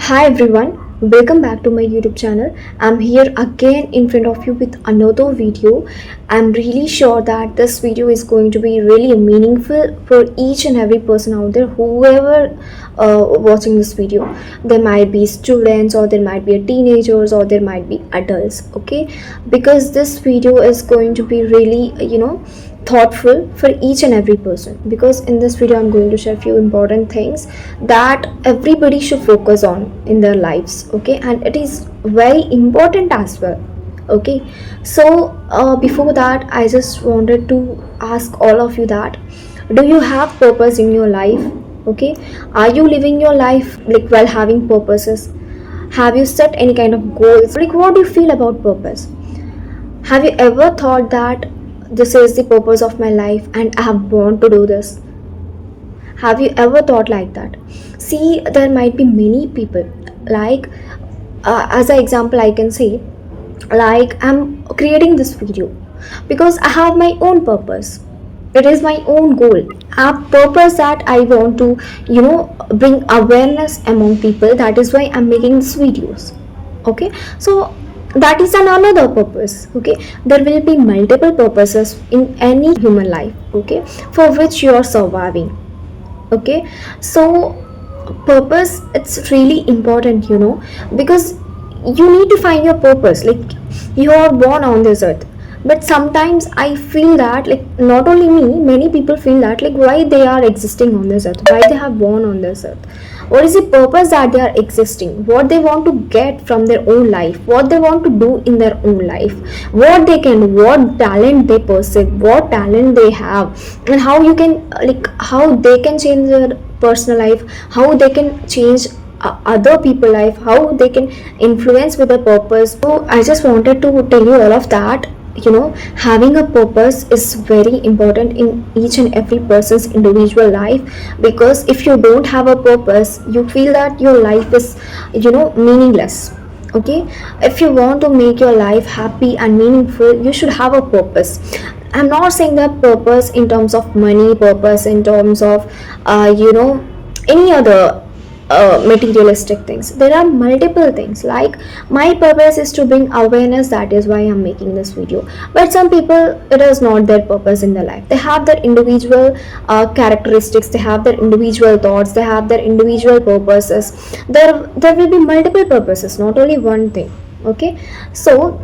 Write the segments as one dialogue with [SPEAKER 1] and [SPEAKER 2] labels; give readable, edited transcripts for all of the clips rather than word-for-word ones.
[SPEAKER 1] Hi everyone, welcome back to my YouTube channel. I'm here again in front of you with another video. I'm really sure that this video is going to be really meaningful for each and every person out there, whoever watching this video. There might be students, or there might be teenagers, or there might be adults, okay? Because this video is going to be really, thoughtful for each and every person, because in this video I'm going to share few important things that everybody should focus on in their lives, okay, and it is very important as well, okay. So before that, I just wanted to ask all of you that, do you have purpose in your life? Okay, are you living your life like while having purposes? Have you set any kind of goals? Like, what do you feel about purpose? Have you ever thought that this is the purpose of my life and I have born to do this? Have you ever thought like that? See, there might be many people, like, as an example, I can say, like, I'm creating this video because I have my own purpose. It is my own goal. A purpose that I want to, bring awareness among people. That is why I'm making these videos. Okay, so that is another purpose. Okay, there will be multiple purposes in any human life. Okay, for which you are surviving. Okay, so purpose, it's really important, because you need to find your purpose. Like, you are born on this earth, but sometimes I feel that, like, not only me, many people feel that, like, why they are existing on this earth, why they have born on this earth, what is the purpose that they are existing, what they want to get from their own life, what they want to do in their own life, what they can, what talent they perceive, what talent they have, and how you can, like, how they can change their personal life, how they can change other people life, how they can influence with a purpose. So I just wanted to tell you all of that. Having a purpose is very important in each and every person's individual life, because if you don't have a purpose, you feel that your life is, meaningless. Okay, if you want to make your life happy and meaningful, you should have a purpose. I'm not saying that purpose in terms of money, purpose in terms of any other materialistic things. There are multiple things. Like, my purpose is to bring awareness, that is why I'm making this video. But some people, it is not their purpose in their life. They have their individual characteristics, they have their individual thoughts, they have their individual purposes. There will be multiple purposes, not only one thing. Okay, so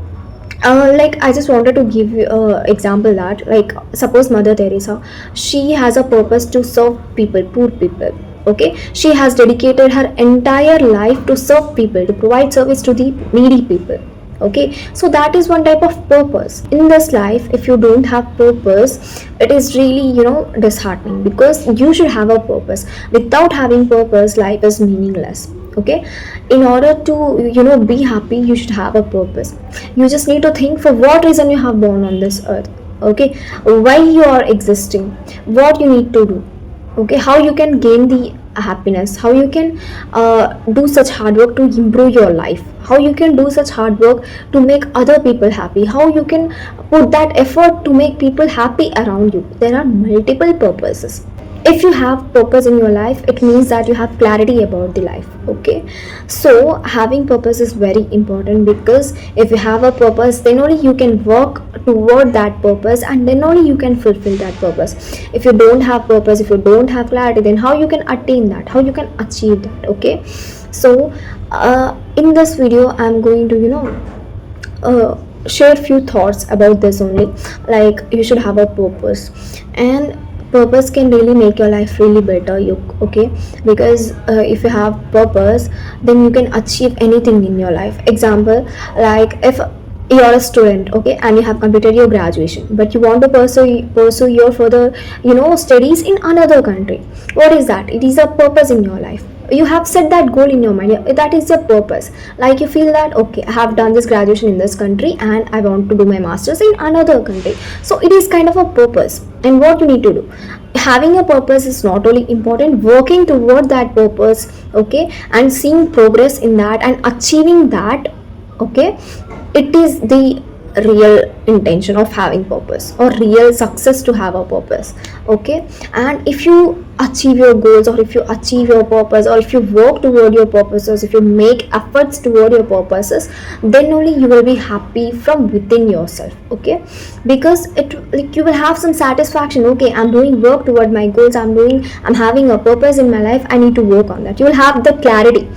[SPEAKER 1] like, I just wanted to give you example that, like, suppose Mother Teresa, she has a purpose to serve people, poor people. Okay, she has dedicated her entire life to serve people, to provide service to the needy people. Okay, so that is one type of purpose in this life. If you don't have purpose, it is really, disheartening, because you should have a purpose. Without having purpose, life is meaningless. Okay, in order to, be happy, you should have a purpose. You just need to think for what reason you have born on this earth. Okay, why you are existing, what you need to do. Okay, how you can gain the happiness, how you can do such hard work to improve your life, how you can do such hard work to make other people happy, how you can put that effort to make people happy around you. There are multiple purposes. If you have purpose in your life, it means that you have clarity about the life. Okay, so having purpose is very important, because if you have a purpose, then only you can work toward that purpose, and then only you can fulfill that purpose. If you don't have purpose, if you don't have clarity, then how you can attain that, how you can achieve that. Okay, so in this video I'm going to, share few thoughts about this only. Like, you should have a purpose, and purpose can really make your life really better. Okay, because if you have purpose, then you can achieve anything in your life. Example, like, if you're a student, okay, and you have completed your graduation, but you want to pursue your further, studies in another country. What is that? It is a purpose in your life. You have set that goal in your mind. That is a purpose. Like, you feel that, okay, I have done this graduation in this country and I want to do my masters in another country. So it is kind of a purpose. And what you need to do, having a purpose is not only important, working toward that purpose, okay, and seeing progress in that and achieving that. Okay, it is the real intention of having purpose or real success to have a purpose. Okay, and if you achieve your goals, or if you achieve your purpose, or if you work toward your purposes, if you make efforts toward your purposes, then only you will be happy from within yourself. Okay, because it, like, you will have some satisfaction. Okay, I'm doing work toward my goals, I'm having a purpose in my life, I need to work on that. You will have the clarity,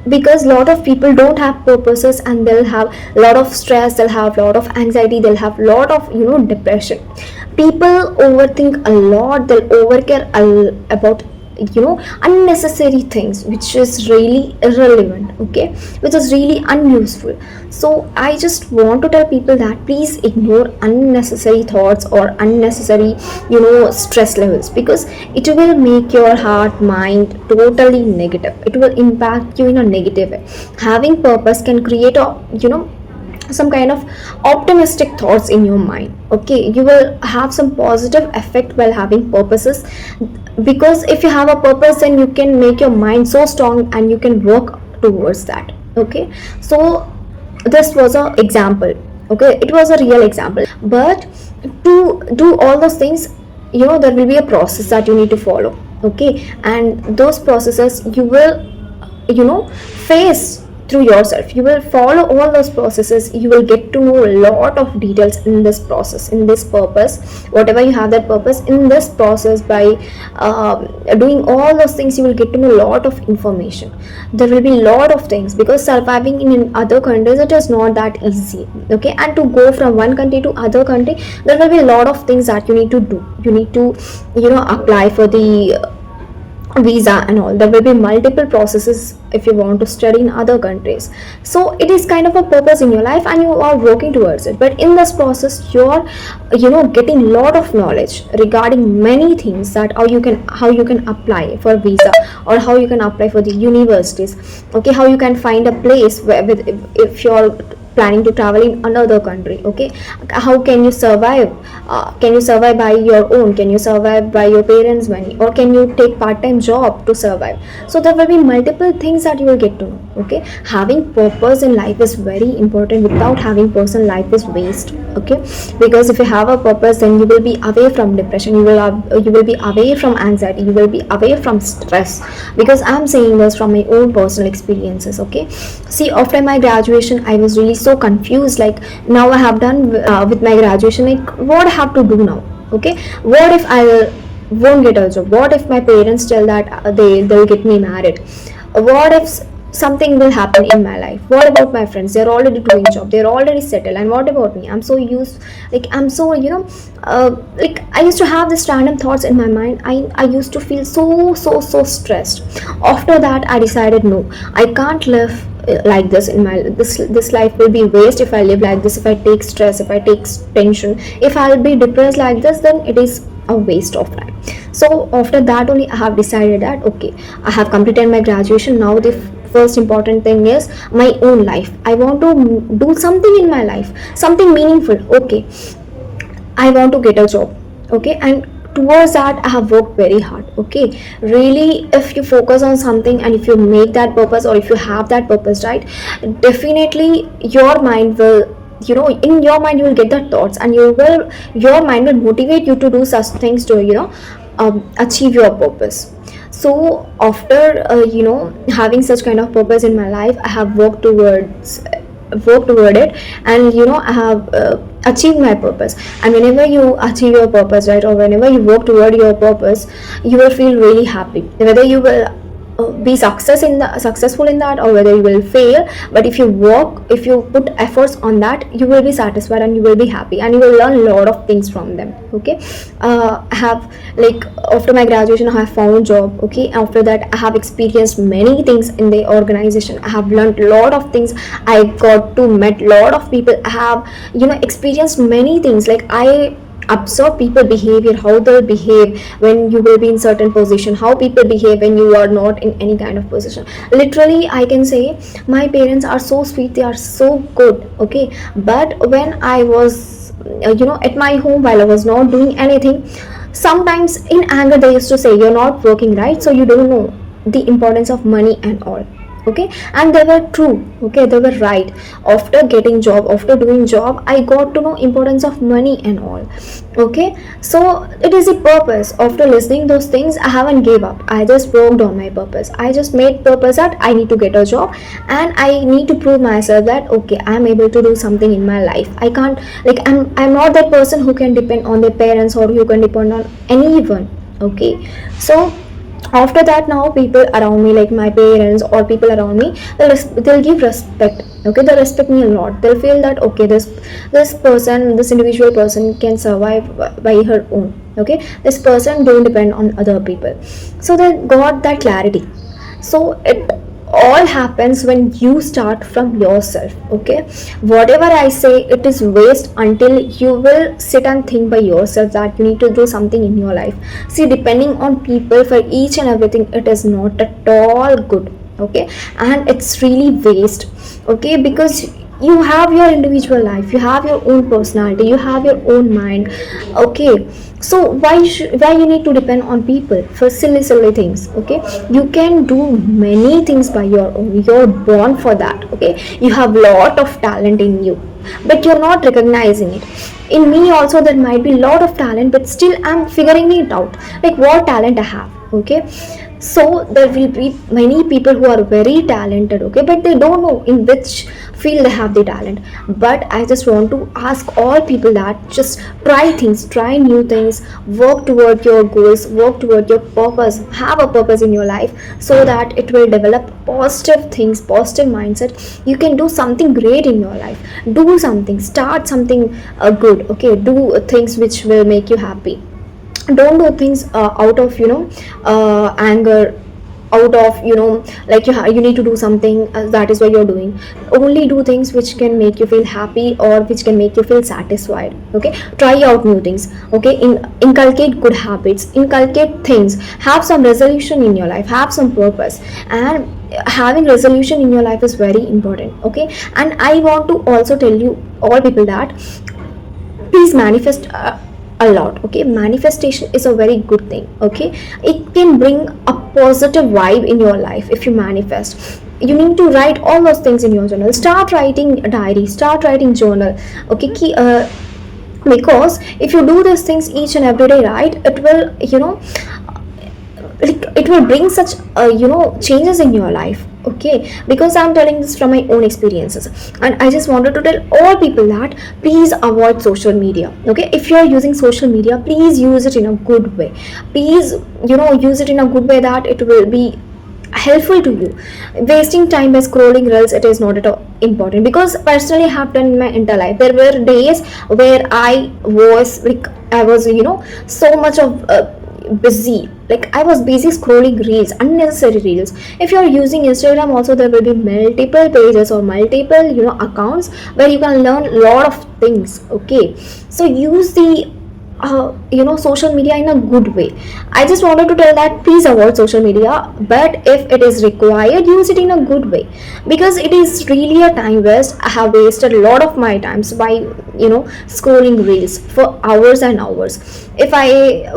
[SPEAKER 1] because a lot of people don't have purposes, and they'll have a lot of stress, they'll have a lot of anxiety, they'll have a lot of, depression. People overthink a lot, they'll overcare about, unnecessary things, which is really irrelevant. Okay, which is really unuseful. So I just want to tell people that please ignore unnecessary thoughts or unnecessary, stress levels, because it will make your heart mind totally negative. It will impact you in a negative way. Having purpose can create a, some kind of optimistic thoughts in your mind. Okay, you will have some positive effect while having purposes, because if you have a purpose, then you can make your mind so strong and you can work towards that. Okay, so this was a example. Okay, it was a real example, but to do all those things, there will be a process that you need to follow. Okay, and those processes you will, face through yourself. You will follow all those processes, you will get to know a lot of details in this process, in this purpose, whatever you have that purpose. In this process, by doing all those things, you will get to know a lot of information. There will be a lot of things, because surviving in other countries, it is not that easy. Okay, and to go from one country to other country, there will be a lot of things that you need to do. You need to, apply for the visa and all. There will be multiple processes if you want to study in other countries. So it is kind of a purpose in your life, and you are working towards it. But in this process, you're, getting a lot of knowledge regarding many things, that how you can apply for visa, or how you can apply for the universities. Okay, how you can find a place where, if you're planning to travel in another country. Okay, how can you survive? Can you survive by your own? Can you survive by your parents' money, or can you take part-time job to survive? So there will be multiple things that you will get to know. Okay, having purpose in life is very important. Without having purpose, life is waste. Okay, because if you have a purpose, then you will be away from depression, you will be away from anxiety, you will be away from stress. Because I'm saying this from my own personal experiences. Okay, see, after my graduation, I was really so confused. Like, now I have done with my graduation, like, what I have to do now? Okay, what if I won't get a job? What if my parents tell that they'll get me married? What if something will happen in my life? What about my friends? They're already doing job, they're already settled, and what about me? I'm so used, like, I'm so, like, I used to have this random thoughts in my mind. I used to feel so stressed. After that, I decided, no, I can't live like this. In my this life will be waste if I live like this. If I take stress, if I take tension, if I'll be depressed like this, then it is a waste of time. So after that only, I have decided that, okay, I have completed my graduation. Now the first important thing is my own life. I want to do something in my life, something meaningful. Okay, I want to get a job. Okay, and towards that, I have worked very hard. Okay, really, if you focus on something, and if you make that purpose, or if you have that purpose, right, definitely your mind will, in your mind you will get the thoughts, and your mind will motivate you to do such things to, achieve your purpose. So after, having such kind of purpose in my life, I have work toward it, and I have achieved my purpose. And whenever you achieve your purpose, right, or whenever you work toward your purpose, you will feel really happy, whether you will be successful in that, or whether you will fail. But if you put efforts on that, you will be satisfied, and you will be happy, and you will learn a lot of things from them. Okay, I have, like, after my graduation, I have found job. Okay, after that, I have experienced many things in the organization. I have learned a lot of things. I got to meet a lot of people. I have, experienced many things. Like, I observe people behavior, how they'll behave when you will be in certain position, how people behave when you are not in any kind of position. Literally, I can say my parents are so sweet, they are so good. Okay, but when I was, at my home, while I was not doing anything, sometimes in anger they used to say, you're not working, right, so you don't know the importance of money and all. okay, and they were true, okay, they were right. After getting job, after doing job, I got to know importance of money and all, okay. So it is a purpose. After listening those things, I haven't gave up. I just worked on my purpose. I just made purpose that I need to get a job, and I need to prove myself that okay, I'm able to do something in my life. I can't, like, I'm not that person who can depend on their parents or who can depend on anyone, okay. So after that, now people around me, like my parents or people around me, they'll give respect, okay, they respect me a lot. They'll feel that okay, this person, this individual person can survive by her own, okay, this person don't depend on other people. So they got that clarity. So it all happens when you start from yourself, okay. Whatever I say, it is waste until you will sit and think by yourself that you need to do something in your life. See, depending on people for each and everything, it is not at all good, okay, and it's really waste, okay, because you have your individual life, you have your own personality, you have your own mind, okay. So why you need to depend on people for silly things, okay. You can do many things by your own. You're born for that, okay. You have lot of talent in you, but you're not recognizing it. In me also there might be lot of talent, but still I'm figuring it out, like what talent I have, okay. So there will be many people who are very talented, okay, but they don't know in which field they have the talent. But I just want to ask all people that just try things, try new things, work toward your goals, work toward your purpose, have a purpose in your life, so that it will develop positive things, positive mindset. You can do something great in your life. Do something, start something good, okay. Do things which will make you happy. Don't do things out of anger, out of like you need to do something, that is why you're doing. Only do things which can make you feel happy or which can make you feel satisfied, okay. Try out new things, okay. Inculcate good habits, inculcate things, have some resolution in your life, have some purpose. And having resolution in your life is very important, okay. And I want to also tell you all people that please manifest a lot, okay. Manifestation is a very good thing, okay. It can bring a positive vibe in your life if you manifest. You need to write all those things in your journal. Start writing a diary, start writing journal, okay. Because if you do these things each and every day, right, it will like it will bring such changes in your life, okay. Because I'm telling this from my own experiences, and I just wanted to tell all people that please avoid social media, okay. If you're using social media, please use it in a good way. Please use it in a good way that it will be helpful to you. Wasting time by scrolling reels, it is not at all important. Because personally I have done in my entire life, there were days where I was so much of busy, like I was busy scrolling reels, unnecessary reels. If you're using Instagram also, there will be multiple pages or multiple accounts where you can learn a lot of things, okay. So use the social media in a good way. I just wanted to tell that please avoid social media, but if it is required, use it in a good way. Because it is really a time waste. I have wasted a lot of my times by scrolling reels for hours and hours. If I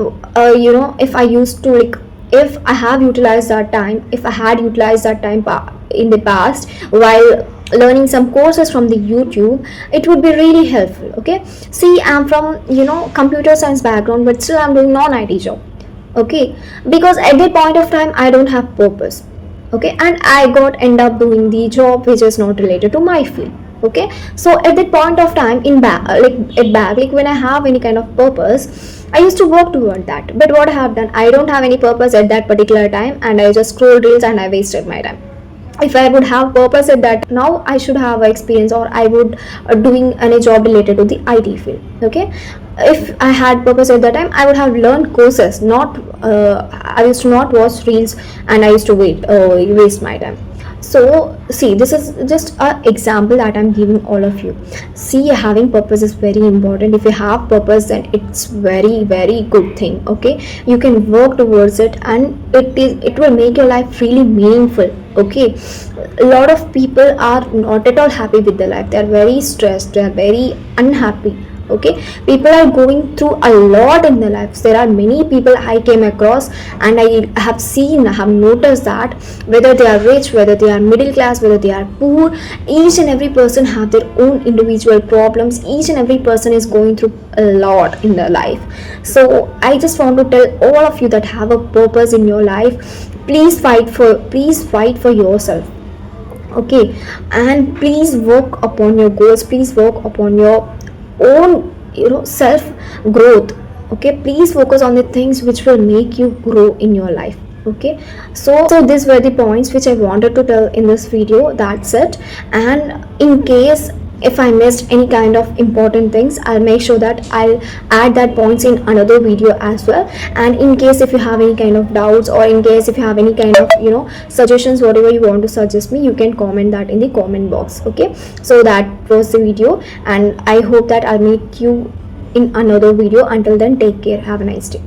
[SPEAKER 1] if I used to, like, if I have utilized that time, if I had utilized that time in the past while learning some courses from the YouTube, it would be really helpful, okay. See, I'm from computer science background, but still I'm doing non-IT job, okay. Because at that point of time I don't have purpose, okay, and I got end up doing the job which is not related to my field, okay. So at that point of time in back, like when I have any kind of purpose, I used to work toward that. But what I have done, I don't have any purpose at that particular time, and I just scroll reels and I wasted my time. If I would have purpose at that, now I should have experience, or I would doing any job related to the IT field, okay. If I had purpose at that time, I would have learned courses, not I used to not watch reels, and I used to waste my time. So see, this is just an example that I'm giving all of you. See, having purpose is very important. If you have purpose, then it's very good thing, okay. You can work towards it, and it will make your life really meaningful, okay. A lot of people are not at all happy with their life. They are very stressed, they are very unhappy, Okay, people are going through a lot in their lives. There are many people I came across, and I have noticed that whether they are rich, whether they are middle class, whether they are poor, each and every person have their own individual problems. Each and every person is going through a lot in their life. So I just want to tell all of you that have a purpose in your life, please fight for yourself. Okay, and please work upon your goals, please work upon your own, self growth. Okay, please focus on the things which will make you grow in your life. Okay, so these were the points which I wanted to tell in this video. That's it. And in case if I missed any kind of important things, I'll make sure that I'll add that points in another video as well. And in case if you have any kind of doubts, or in case if you have any kind of suggestions, whatever you want to suggest me, you can comment that in the comment box. Okay, so that was the video, and I hope that I'll meet you in another video. Until then, take care, have a nice day.